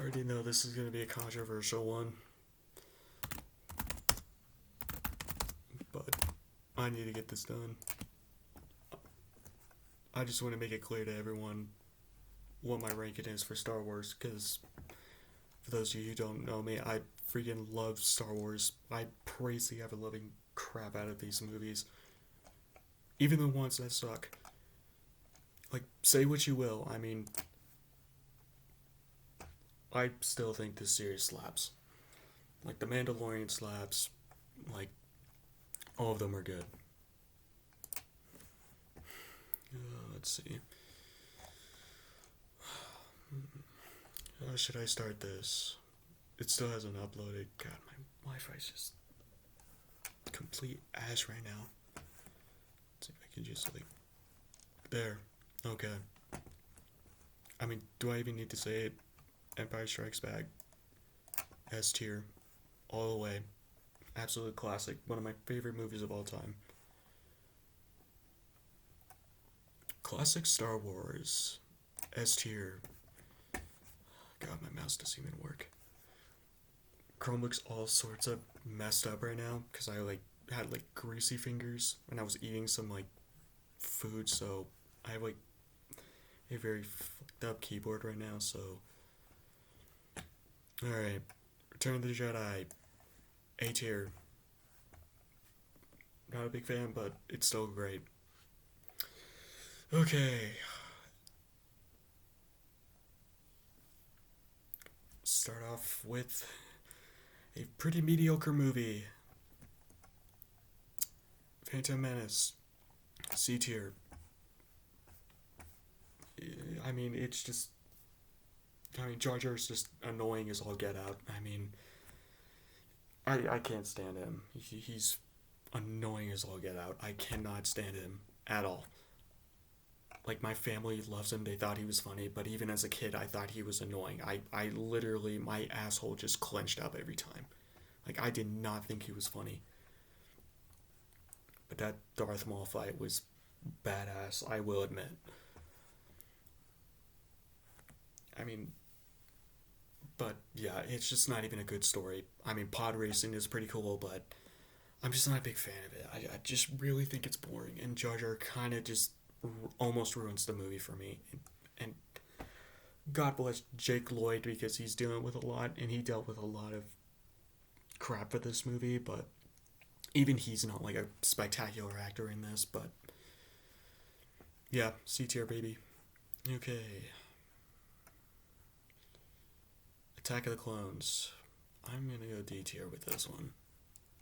already know this is going to be a controversial one, but I need to get this done. I just want to make it clear to everyone what my ranking is for Star Wars, because for those of you who don't know me, I freaking love Star Wars. I praise the ever loving crap out of these movies, even the ones that suck. Like, say what you will, I mean, I still think this series slaps. Like, The Mandalorian slaps, like, all of them are good. Let's see. How should I start this? It still hasn't uploaded. God, my Wi-Fi's just complete ash right now. Let's see if I can just like there. Okay. I mean, do I even need to say it? Empire Strikes Back. S tier. All the way. Absolute classic. One of my favorite movies of all time. Classic Star Wars. S tier. God, my mouse doesn't even work. Chromebook's all sorts of messed up right now because I like had like greasy fingers and I was eating some like food, so I have like a very fucked up keyboard right now. So, all right, Return of the Jedi, A tier. Not a big fan, but it's still great. Okay, start off with a pretty mediocre movie. Phantom Menace, C tier. I mean, it's just. I mean, Jar Jar's just annoying as all get out. I mean, I can't stand him. He's annoying as all get out. I cannot stand him at all. Like, my family loves him. They thought he was funny, but even as a kid, I thought he was annoying. I literally, my asshole just clenched up every time. Like, I did not think he was funny. But that Darth Maul fight was badass, I will admit. I mean, but yeah, it's just not even a good story. I mean, pod racing is pretty cool, but I'm just not a big fan of it. I just really think it's boring, and Jar Jar kind of just almost ruins the movie for me. And God bless Jake Lloyd because he's dealing with a lot, and he dealt with a lot of crap for this movie, but even he's not like a spectacular actor in this, but yeah, C tier baby. Okay. Attack of the Clones. I'm gonna go D tier with this one.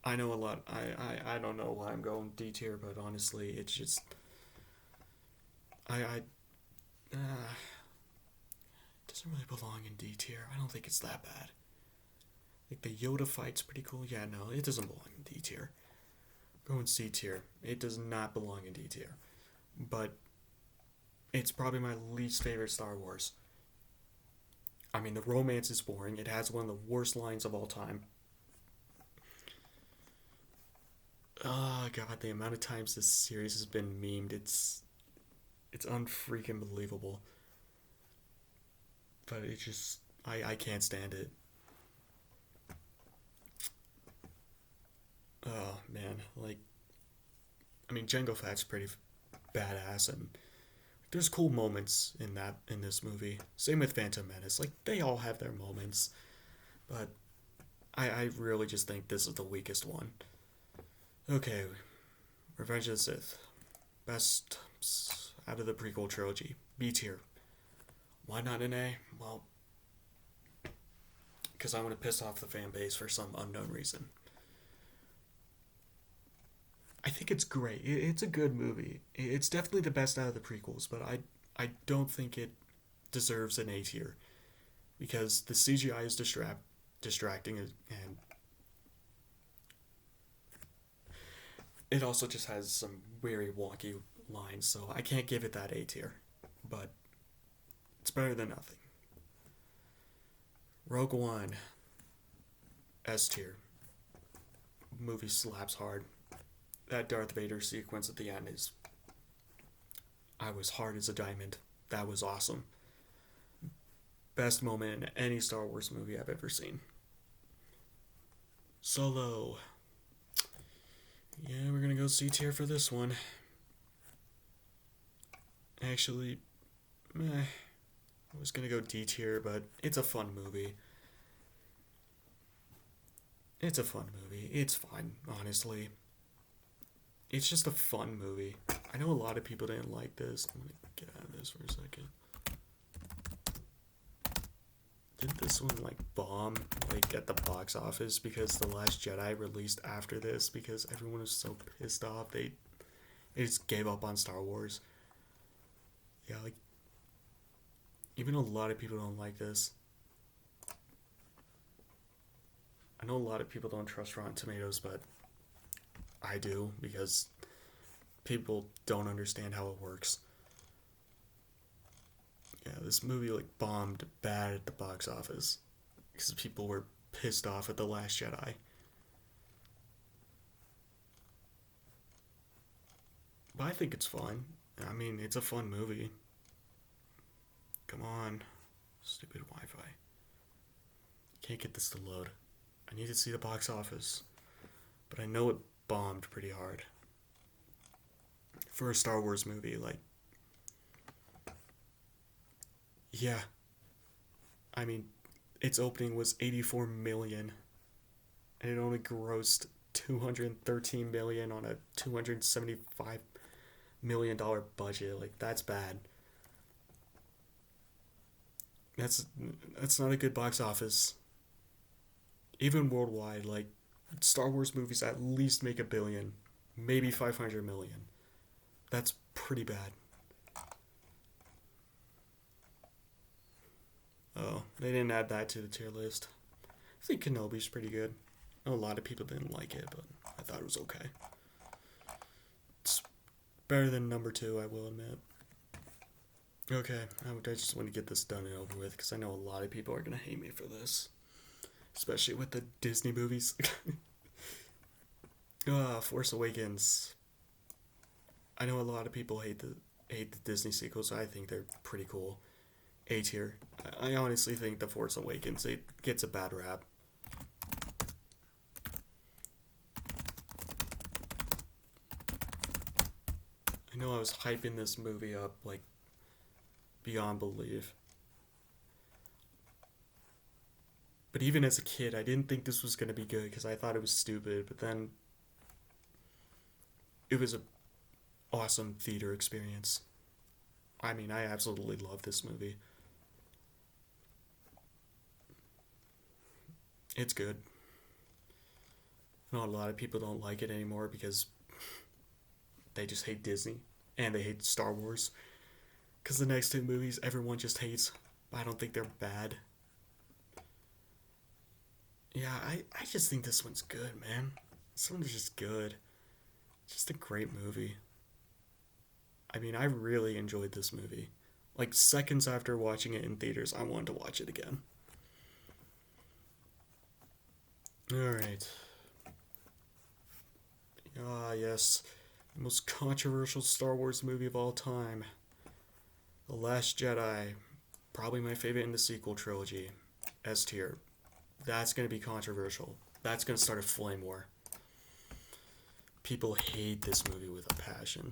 I know a lot. I don't know why I'm going D tier, but honestly, it's just I it doesn't really belong in D tier. I don't think it's that bad. Like, the Yoda fight's pretty cool. Yeah, no, it doesn't belong in D tier. Go in C tier. It does not belong in D tier. But it's probably my least favorite Star Wars. I mean, the romance is boring. It has one of the worst lines of all time. Oh god, the amount of times this series has been memed, it's unfreaking believable. But it just I can't stand it. Oh man, like, I mean, Jango Fett's pretty badass, and there's cool moments in this movie. Same with Phantom Menace. Like, they all have their moments, but I really just think this is the weakest one. Okay, Revenge of the Sith, best out of the prequel trilogy, B tier. Why not an A? Well, because I want to piss off the fan base for some unknown reason. I think it's great. It's a good movie. It's definitely the best out of the prequels, but I don't think it deserves an A tier because the CGI is distracting, and it also just has some very wonky lines, so I can't give it that A tier, but it's better than nothing. Rogue One, S tier. Movie slaps hard. That Darth Vader sequence at the end is. I was hard as a diamond. That was awesome. best moment in any Star Wars movie I've ever seen. Solo. Yeah, we're gonna go C tier for this one. Actually, I was gonna go D tier, but it's a fun movie. It's a fun movie. It's fine, honestly. It's just a fun movie. I know a lot of people didn't like this. I'm gonna get out of this for a second. Did this one like bomb like at the box office because The Last Jedi released after this because everyone was so pissed off they just gave up on Star Wars. Yeah, like even a lot of people don't like this. I know a lot of people don't trust Rotten Tomatoes, but I do because people don't understand how it works. Yeah, this movie like bombed bad at the box office because people were pissed off at The Last Jedi. But I think it's fun. I mean, it's a fun movie. Come on. Stupid Wi-Fi. Can't get this to load. I need to see the box office. But I know it bombed pretty hard. For a Star Wars movie, like... Yeah. I mean, its opening was 84 million. And it only grossed 213 million on a 275 million-dollar budget. Like, that's bad. That's not a good box office. Even worldwide, like Star Wars movies at least make 1 billion, maybe 500 million. That's pretty bad. Oh, they didn't add that to the tier list. I think Kenobi's pretty good. A lot of people didn't like it, but I thought it was okay. It's better than number 2, I will admit. Okay, I just want to get this done and over with because I know a lot of people are going to hate me for this. Especially with the Disney movies. Force Awakens. I know a lot of people hate the Disney sequels. I think they're pretty cool. A tier. I honestly think the Force Awakens it gets a bad rap. I know I was hyping this movie up like beyond belief. But even as a kid, I didn't think this was going to be good because I thought it was stupid. But then it was an awesome theater experience. I mean, I absolutely love this movie. It's good. I know a lot of people don't like it anymore because they just hate Disney and they hate Star Wars. Because the next 2 movies, everyone just hates. I don't think they're bad. Yeah, I just think this one's good, man. This one's just good. Just a great movie. I mean, I really enjoyed this movie. Like, seconds after watching it in theaters, I wanted to watch it again. Alright. Ah, yes. The most controversial Star Wars movie of all time. The Last Jedi. Probably my favorite in the sequel trilogy. S tier. That's going to be controversial. That's going to start a flame war. People hate this movie with a passion.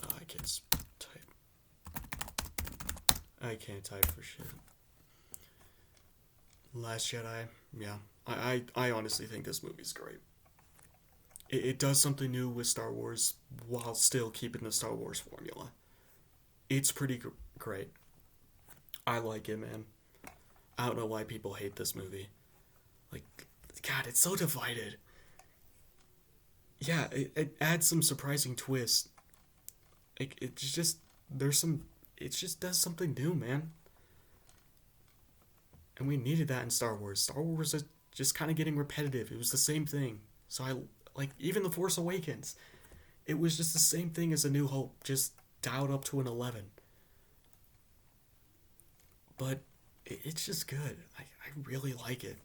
Oh, I can't type. I can't type for shit. Last Jedi, yeah. I honestly think this movie's great. It does something new with Star Wars while still keeping the Star Wars formula. It's pretty great. I like it, man. I don't know why people hate this movie. Like, God, it's so divided. Yeah, it adds some surprising twists. Like, it's just, it just does something new, man. And we needed that in Star Wars. Star Wars is just kind of getting repetitive. It was the same thing. So even The Force Awakens, it was just the same thing as A New Hope, just dialed up to an 11. But it's just good. I really like it.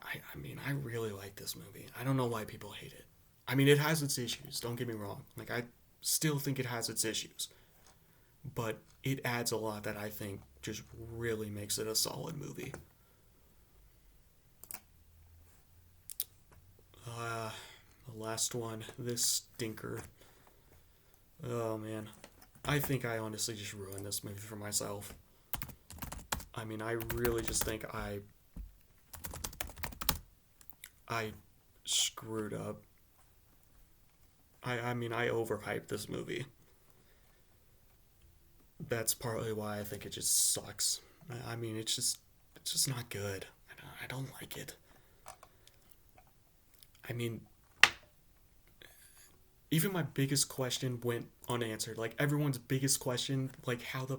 I mean, I really like this movie. I don't know why people hate it. I mean, it has its issues, don't get me wrong. Like, I still think it has its issues. but it adds a lot that I think just really makes it a solid movie. Uh, the last one, this stinker. Oh man, I think I honestly just ruined this movie for myself. I mean, I really just think I screwed up. I mean, I overhyped this movie. That's partly why I think it just sucks. I mean, it's just not good. I don't like it. I mean, even my biggest question went unanswered. Like everyone's biggest question, like how the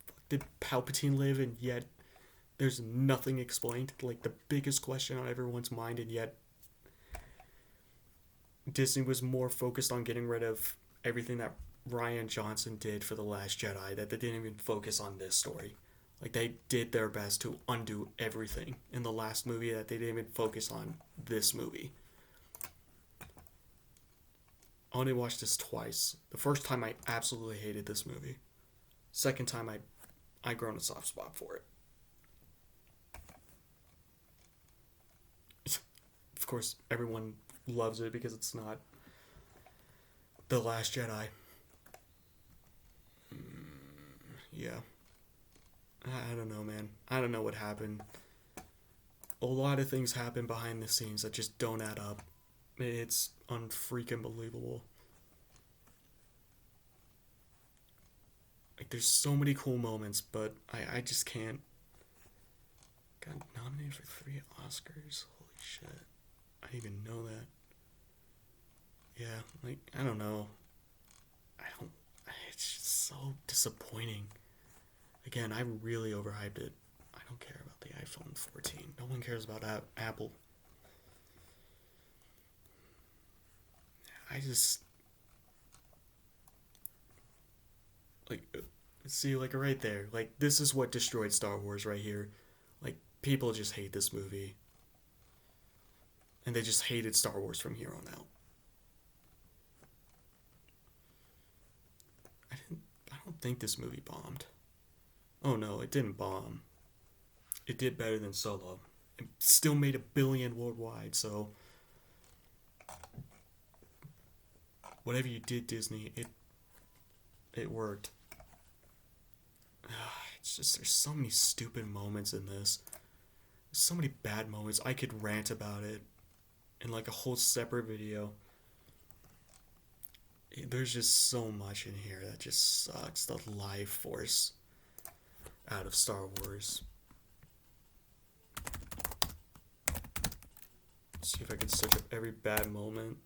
fuck did Palpatine live, and yet there's nothing explained. Like the biggest question on everyone's mind, and yet Disney was more focused on getting rid of everything that Ryan Johnson did for The Last Jedi that they didn't even focus on this story. Like they did their best to undo everything in the last movie that they didn't even focus on this movie. I only watched this twice. The first time I absolutely hated this movie. Second time I grown a soft spot for it. Of course, everyone loves it because it's not The Last Jedi. Yeah. I don't know, man. I don't know what happened. A lot of things happen behind the scenes that just don't add up. It's unfreaking believable. Like, there's so many cool moments, but I just can't. Got nominated for 3 Oscars. Holy shit. I didn't even know that. Yeah, like, I don't know. I don't. It's just so disappointing. Again, I really overhyped it. I don't care about the iPhone 14. No one cares about Apple. I just like see like right there. Like this is what destroyed Star Wars right here. Like people just hate this movie and they just hated Star Wars from here on out. I don't think this movie bombed. Oh no, it didn't bomb. It did better than Solo. It still made 1 billion worldwide, so whatever you did, Disney, it worked. It's just there's so many stupid moments in this. There's so many bad moments. I could rant about it in like a whole separate video. There's just so much in here that just sucks the life force out of Star Wars. Let's see if I can search up every bad moment.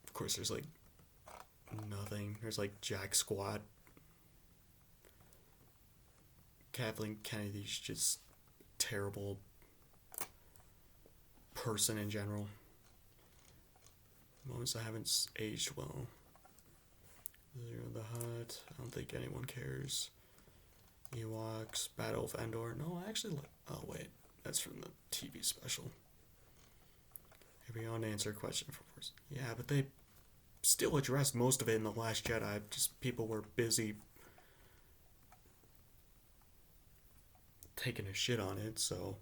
Of course, there's like nothing. There's like Jack Squat. Kathleen Kennedy's just terrible person in general. Moments I haven't aged well. Zero the Hutt. I don't think anyone cares. Ewoks. Battle of Endor. No, I actually like. Oh wait, that's from the TV special. Every unanswered question for force. Yeah, but they still addressed most of it in The Last Jedi. Just people were busy taking a shit on it. So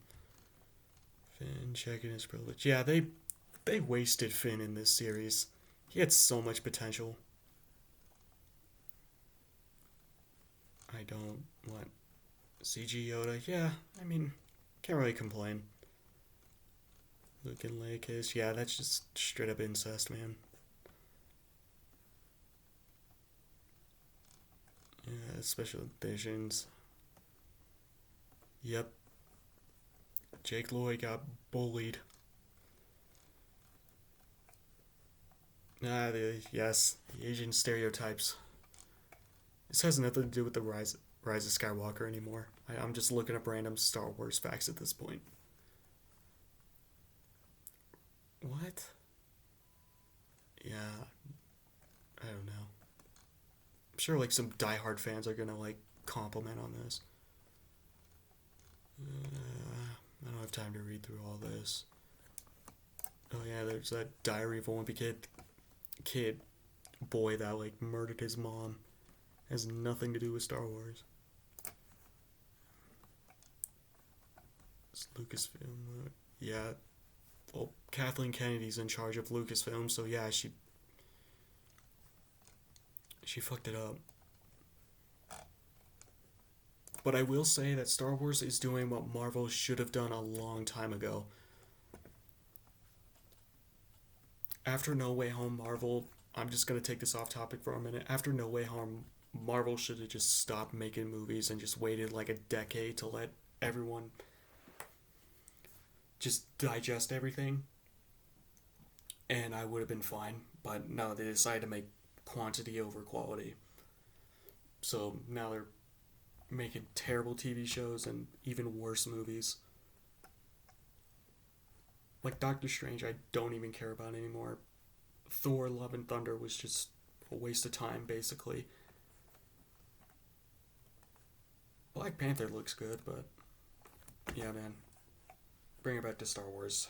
Finn checking his privilege. Yeah, they wasted Finn in this series. He had so much potential. I don't want CG Yoda. Yeah, I mean, can't really complain. Luke and Leia kiss. Yeah, that's just straight up incest, man. Yeah, special editions. Yep. Jake Lloyd got bullied. Yes, the Asian stereotypes. This has nothing to do with the Rise of Skywalker anymore. I'm just looking up random Star Wars facts at this point. What? Yeah, I don't know. I'm sure like some diehard fans are gonna like compliment on this. I don't have time to read through all this. Oh yeah, there's that Diary of a Wimpy Kid boy that like murdered his mom. Has nothing to do with Star Wars. It's Lucasfilm. Yeah. Well, Kathleen Kennedy's in charge of Lucasfilm, so yeah, she fucked it up. But I will say that Star Wars is doing what Marvel should have done a long time ago. After No Way Home, Marvel. I'm just gonna take this off topic for a minute. After No Way Home, Marvel should have just stopped making movies and just waited like a decade to let everyone just digest everything, and I would have been fine. But no, they decided to make quantity over quality. So now they're making terrible TV shows and even worse movies. Like Doctor Strange, I don't even care about anymore. Thor: Love and Thunder was just a waste of time, basically. Black Panther looks good, but yeah, man, bring it back to Star Wars.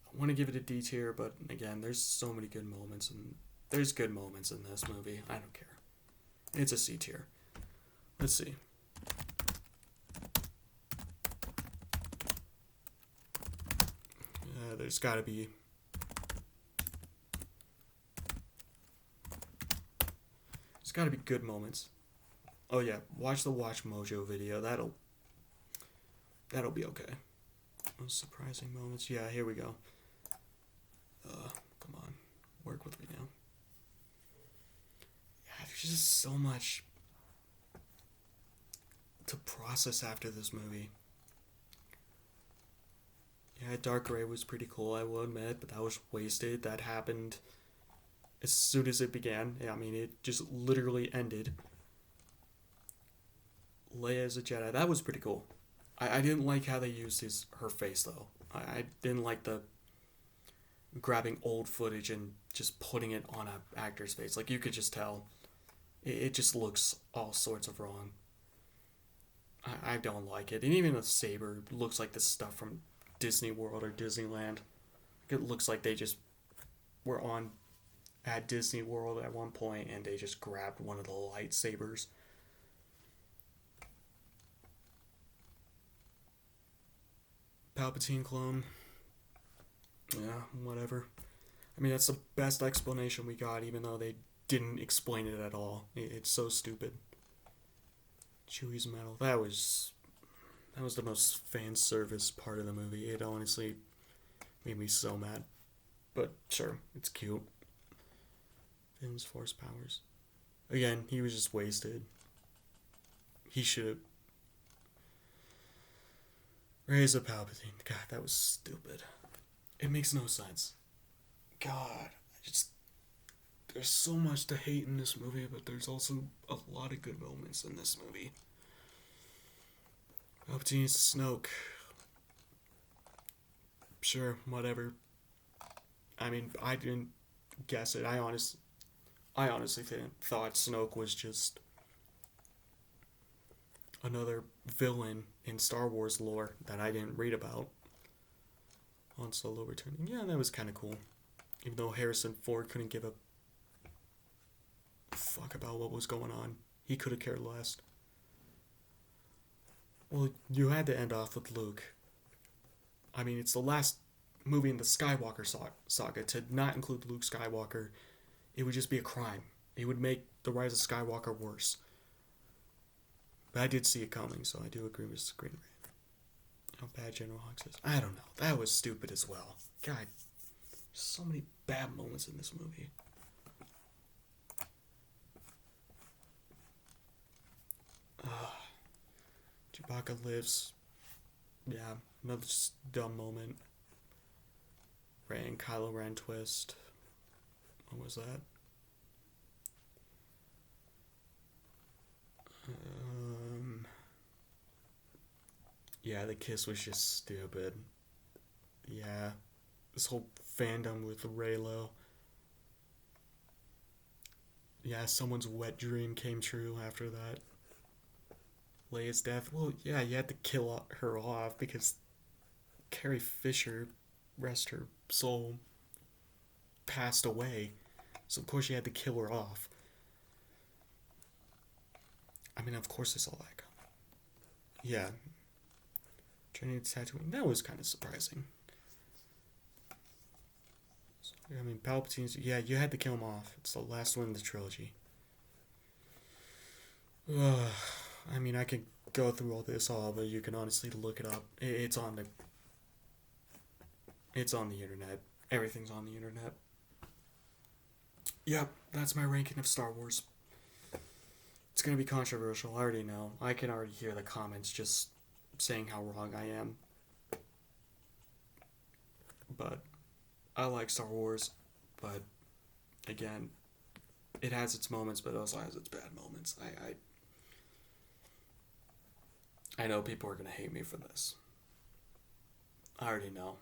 I want to give it a D tier, but again, there's so many good moments, and there's good moments in this movie. I don't care. It's a C tier. Let's see. There's got to be. There's got to be good moments. Oh yeah, watch the Watch Mojo video. That'll be okay. Most surprising moments. Yeah, here we go. Come on, work with me now. Yeah, there's just so much to process after this movie. Yeah, Dark Gray was pretty cool, I will admit, but that was wasted. That happened as soon as it began. I mean, it just literally ended. Leia as a Jedi, that was pretty cool. I didn't like how they used her face though. I didn't like the grabbing old footage and just putting it on a actor's face. Like you could just tell, it just looks all sorts of wrong. I don't like it, and even the saber looks like the stuff from Disney World or Disneyland. It looks like they just were on at Disney World at one point and they just grabbed one of the lightsabers. Palpatine clone. Yeah, whatever. I mean, that's the best explanation we got, even though they didn't explain it at all. It's so stupid. Chewie's medal. That was the most fan service part of the movie. It honestly made me so mad. But sure, it's cute. Finn's force powers. Again, he was just wasted. He should have. Raise a Palpatine. God, that was stupid. It makes no sense. God, there's so much to hate in this movie, but there's also a lot of good moments in this movie. Palpatine's Snoke. Sure, whatever. I mean, I didn't guess it. I honestly thought Snoke was just another villain in Star Wars lore that I didn't read about. Han Solo returning. Yeah, that was kind of cool. Even though Harrison Ford couldn't give a fuck about what was going on. He could have cared less. Well, you had to end off with Luke. I mean, it's the last movie in the Skywalker saga. To not include Luke Skywalker, it would just be a crime. It would make The Rise of Skywalker worse. But I did see it coming, so I do agree with Screen Rant. How bad General Hux is. I don't know. That was stupid as well. God, so many bad moments in this movie. Chewbacca lives. Yeah, another just dumb moment. Rey and Kylo Ren twist. What was that? Yeah, the kiss was just stupid. Yeah, this whole fandom with Reylo. Yeah, someone's wet dream came true after that. Leia's death. Well, yeah, you had to kill her off because Carrie Fisher, rest her soul passed away, so of course you had to kill her off. I mean, of course I saw that coming. Yeah, turning to Tatooine, that was kind of surprising. So, I mean, Palpatine's, yeah, you had to kill him off. It's the last one in the trilogy. I mean, I could go through all this all, but you can honestly look it up. It's on the internet. Everything's on the internet. Yep, that's my ranking of Star Wars. It's gonna be controversial. I already know. I can already hear the comments just saying how wrong I am. But I like Star Wars. But again, it has its moments, but it also has its bad moments. I know people are gonna hate me for this. I already know.